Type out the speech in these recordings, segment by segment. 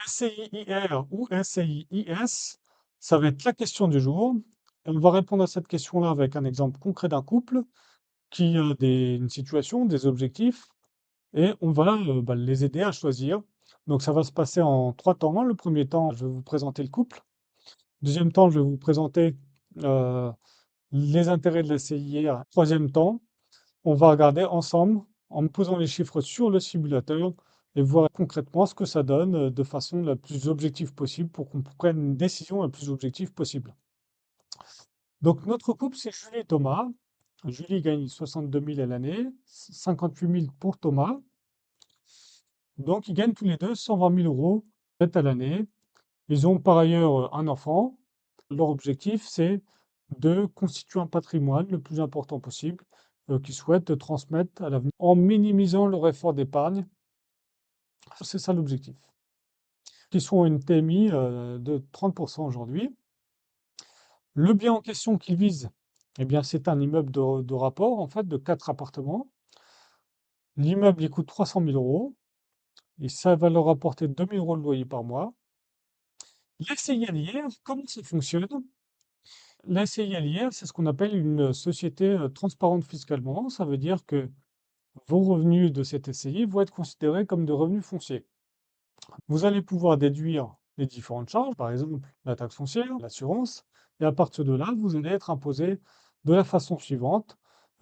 SCIR ou SCIS, ça va être la question du jour. On va répondre à cette question-là avec un exemple concret d'un couple qui a une situation, des objectifs, et on va les aider à choisir. Donc ça va se passer en trois temps. Le premier temps, je vais vous présenter le couple. Deuxième temps, je vais vous présenter euh, les intérêts de la SCIR. Troisième temps, on va regarder ensemble en posant les chiffres sur le simulateur et voir concrètement ce que ça donne de façon la plus objective possible pour qu'on prenne une décision la plus objective possible. Donc notre couple, c'est Julie et Thomas. Julie gagne 62 000 à l'année, 58 000 pour Thomas. Donc ils gagnent tous les deux 120 000 euros net à l'année. Ils ont par ailleurs un enfant. Leur objectif, c'est de constituer un patrimoine le plus important possible qu'ils souhaitent transmettre à l'avenir en minimisant leur effort d'épargne. C'est ça l'objectif. Ils sont à une TMI de 30% aujourd'hui. Le bien en question qu'ils visent, eh bien, c'est un immeuble de rapport, en fait, de 4 appartements. L'immeuble, il coûte 300 000 euros et ça va leur apporter 2 000 euros de loyer par mois. La CILIR, comment ça fonctionne? La CILIR, c'est ce qu'on appelle une société transparente fiscalement. Ça veut dire que vos revenus de cette SCI vont être considérés comme des revenus fonciers. Vous allez pouvoir déduire les différentes charges, par exemple la taxe foncière, l'assurance, et à partir de là, vous allez être imposé de la façon suivante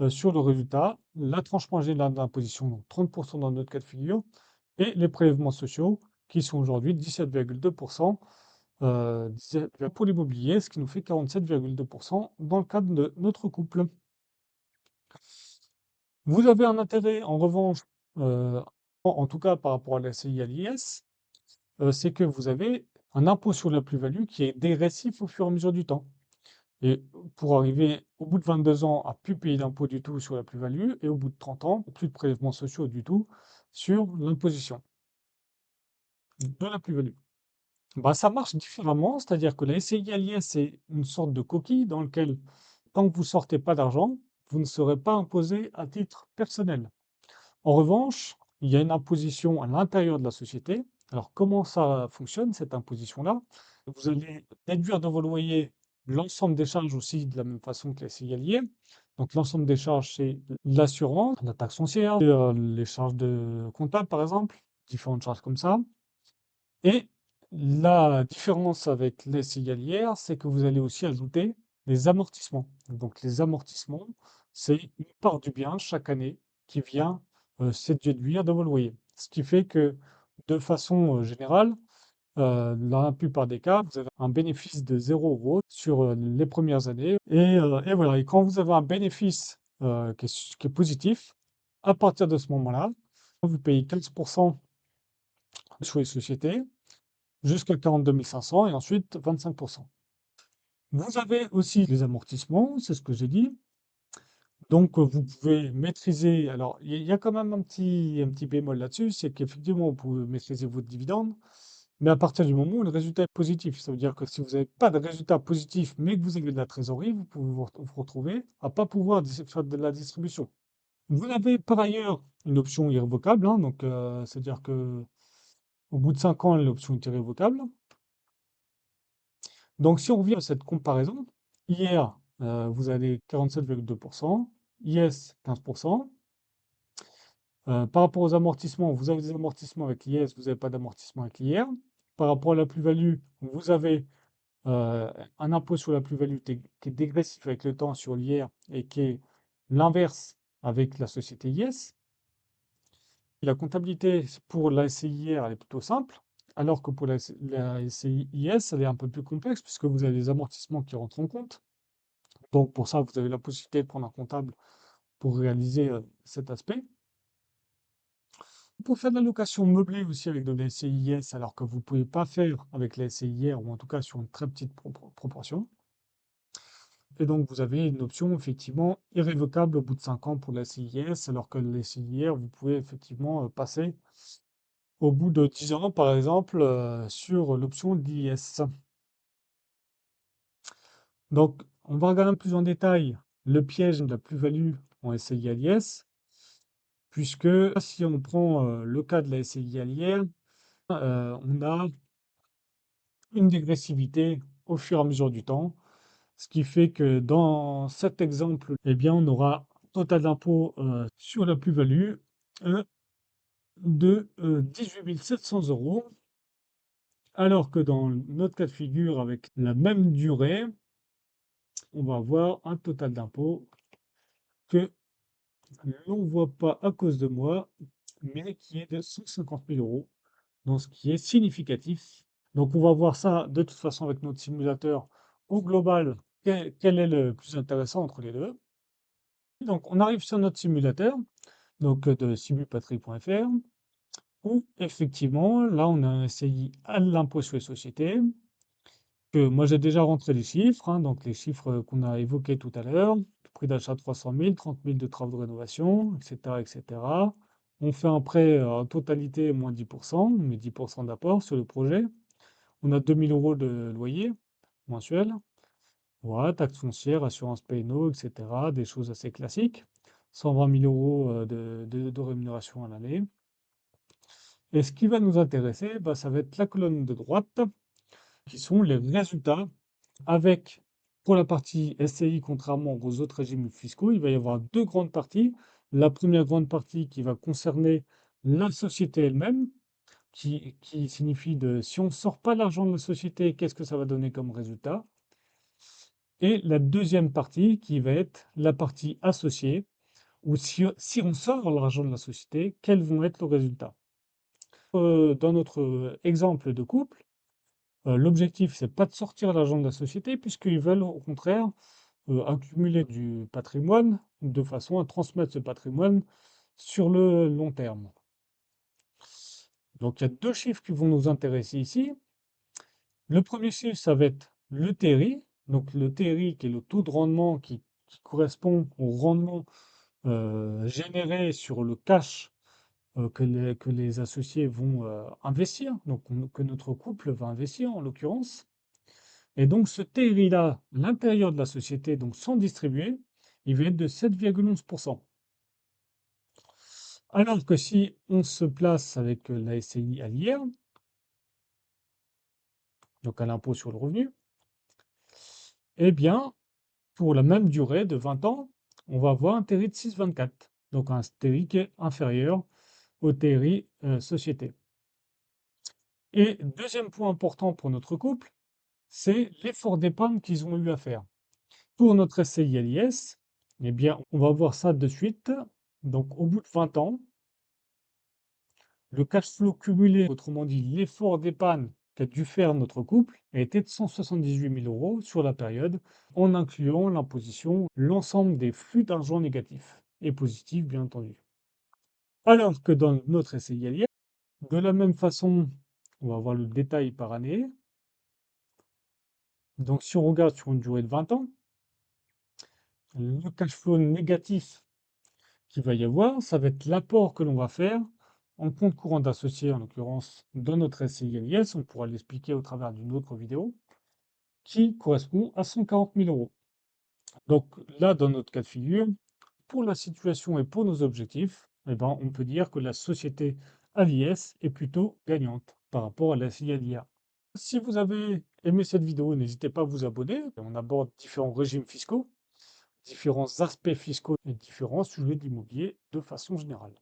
sur le résultat, la tranche marginale d'imposition, donc 30% dans notre cas de figure, et les prélèvements sociaux qui sont aujourd'hui 17,2% pour l'immobilier, ce qui nous fait 47,2% dans le cadre de notre couple. Vous avez un intérêt, en revanche, euh, en tout cas par rapport à la CI à l'IS, c'est que vous avez un impôt sur la plus-value qui est dégressif au fur et à mesure du temps. Et pour arriver au bout de 22 ans à plus payer d'impôt du tout sur la plus-value, et au bout de 30 ans, plus de prélèvements sociaux du tout sur l'imposition de la plus-value. Bah, ça marche différemment, c'est-à-dire que la SCI à l'IS, c'est une sorte de coquille dans laquelle, tant que vous sortez pas d'argent, vous ne serez pas imposé à titre personnel. En revanche, il y a une imposition à l'intérieur de la société. Alors, comment ça fonctionne, cette imposition-là? Vous allez déduire de vos loyers l'ensemble des charges aussi de la même façon que la CILIR. Donc, l'ensemble des charges, c'est l'assurance, la taxe foncière, les charges de comptable, par exemple, différentes charges comme ça. Et la différence avec les CILIR, c'est que vous allez aussi ajouter les amortissements. Donc, les amortissements, c'est une part du bien chaque année qui vient se déduire de vos loyers. Ce qui fait que, de façon générale, dans la plupart des cas, vous avez un bénéfice de 0 € sur les premières années. Et voilà. Et quand vous avez un bénéfice qui est positif, à partir de ce moment-là, vous payez 15% sur les sociétés jusqu'à 42 500 et ensuite 25%. Vous avez aussi les amortissements, c'est ce que j'ai dit. Donc, vous pouvez maîtriser. Alors, il y a quand même un petit bémol là-dessus, c'est qu'effectivement, vous pouvez maîtriser votre dividende, mais à partir du moment où le résultat est positif. Ça veut dire que si vous n'avez pas de résultat positif, mais que vous avez de la trésorerie, vous pouvez vous retrouver à pas pouvoir faire de la distribution. Vous avez par ailleurs une option irrévocable, hein, donc c'est-à-dire que au bout de 5 ans, l'option est irrévocable. Donc, si on revient à cette comparaison, hier, vous avez 47,2%, IS 15%. Par rapport aux amortissements, vous avez des amortissements avec l'IS, vous n'avez pas d'amortissement avec l'IR. Par rapport à la plus-value, vous avez un impôt sur la plus-value qui est dégressif avec le temps sur l'IR et qui est l'inverse avec la société IS. La comptabilité pour la SCIR, elle est plutôt simple, alors que pour la SCI IS, elle est un peu plus complexe puisque vous avez des amortissements qui rentrent en compte. Donc pour ça, vous avez la possibilité de prendre un comptable pour réaliser cet aspect. Pour faire de la location meublée aussi avec de la SCIS, alors que vous ne pouvez pas faire avec la SCIR, ou en tout cas sur une très petite proportion. Et donc vous avez une option effectivement irrévocable au bout de 5 ans pour la SCIS, alors que la SCIR, vous pouvez effectivement passer au bout de 10 ans, par exemple, sur l'option d'IS. Donc, on va regarder plus en détail le piège de la plus-value en SCI à l'IS, puisque si on prend le cas de la SCI à l'IR, on a une dégressivité au fur et à mesure du temps, ce qui fait que dans cet exemple, eh bien, on aura un total d'impôt sur la plus-value euh, de 18 700 euros, alors que dans notre cas de figure, avec la même durée, on va avoir un total d'impôt que l'on ne voit pas à cause de moi, mais qui est de 150 000 euros, donc ce qui est significatif. Donc on va voir ça de toute façon avec notre simulateur au global, quel est le plus intéressant entre les deux. Donc on arrive sur notre simulateur, donc de simupatrie.fr, où effectivement, là on a un SCI à l'impôt sur les sociétés, que moi j'ai déjà rentré les chiffres, hein, donc les chiffres qu'on a évoqués tout à l'heure, prix d'achat 300 000, 30 000 de travaux de rénovation, etc., etc. On fait un prêt en totalité moins 10%, on met 10% d'apport sur le projet. On a 2 000 euros de loyer mensuel. Voilà, taxe foncière, assurance P&O, etc. Des choses assez classiques. 120 000 euros de rémunération à l'année. Et ce qui va nous intéresser, bah, ça va être la colonne de droite, qui sont les résultats avec, pour la partie SCI, contrairement aux autres régimes fiscaux, il va y avoir deux grandes parties. La première grande partie qui va concerner la société elle-même, qui signifie de si on ne sort pas l'argent de la société, qu'est-ce que ça va donner comme résultat? Et la deuxième partie qui va être la partie associée, où si on sort l'argent de la société, quels vont être les résultats? Dans notre exemple de couple, l'objectif, c'est pas de sortir l'argent de la société, puisqu'ils veulent au contraire accumuler du patrimoine de façon à transmettre ce patrimoine sur le long terme. Donc il y a deux chiffres qui vont nous intéresser ici. Le premier chiffre, ça va être le TRI. Donc le TRI qui est le taux de rendement qui correspond au rendement généré sur le cash que les associés vont investir, donc que notre couple va investir en l'occurrence. Et donc ce TRI-là, l'intérieur de la société, donc sans distribuer, il va être de 7,11%. Alors que si on se place avec la SCI à l'IR, donc à l'impôt sur le revenu, eh bien, pour la même durée de 20 ans, on va avoir un TRI de 6,24. Donc un TRI qui est inférieur au TRI société. Et deuxième point important pour notre couple, c'est l'effort d'épargne qu'ils ont eu à faire. Pour notre SCI à l'IS, eh bien, on va voir ça de suite. Donc au bout de 20 ans, le cash flow cumulé, autrement dit l'effort d'épargne qu'a dû faire notre couple, a été de 178 000 euros sur la période, en incluant l'imposition, l'ensemble des flux d'argent négatifs et positifs, bien entendu. Alors que dans notre SCI à l'IS, de la même façon, on va voir le détail par année. Donc si on regarde sur une durée de 20 ans, le cash flow négatif qu'il va y avoir, ça va être l'apport que l'on va faire en compte courant d'associé, en l'occurrence dans notre SCI-LIS, on pourra l'expliquer au travers d'une autre vidéo, qui correspond à 140 000 euros. Donc là, dans notre cas de figure, pour la situation et pour nos objectifs, eh ben, on peut dire que la société à l'IS est plutôt gagnante par rapport à la SCI à l'IA. Si vous avez aimé cette vidéo, n'hésitez pas à vous abonner. On aborde différents régimes fiscaux, différents aspects fiscaux et différents sujets de l'immobilier de façon générale.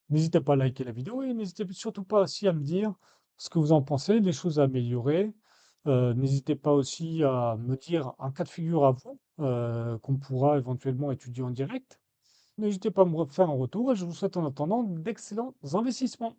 N'hésitez pas à liker la vidéo et n'hésitez surtout pas aussi à me dire ce que vous en pensez, les choses à améliorer. N'hésitez pas aussi à me dire un cas de figure à vous qu'on pourra éventuellement étudier en direct. N'hésitez pas à me faire un retour et je vous souhaite en attendant d'excellents investissements.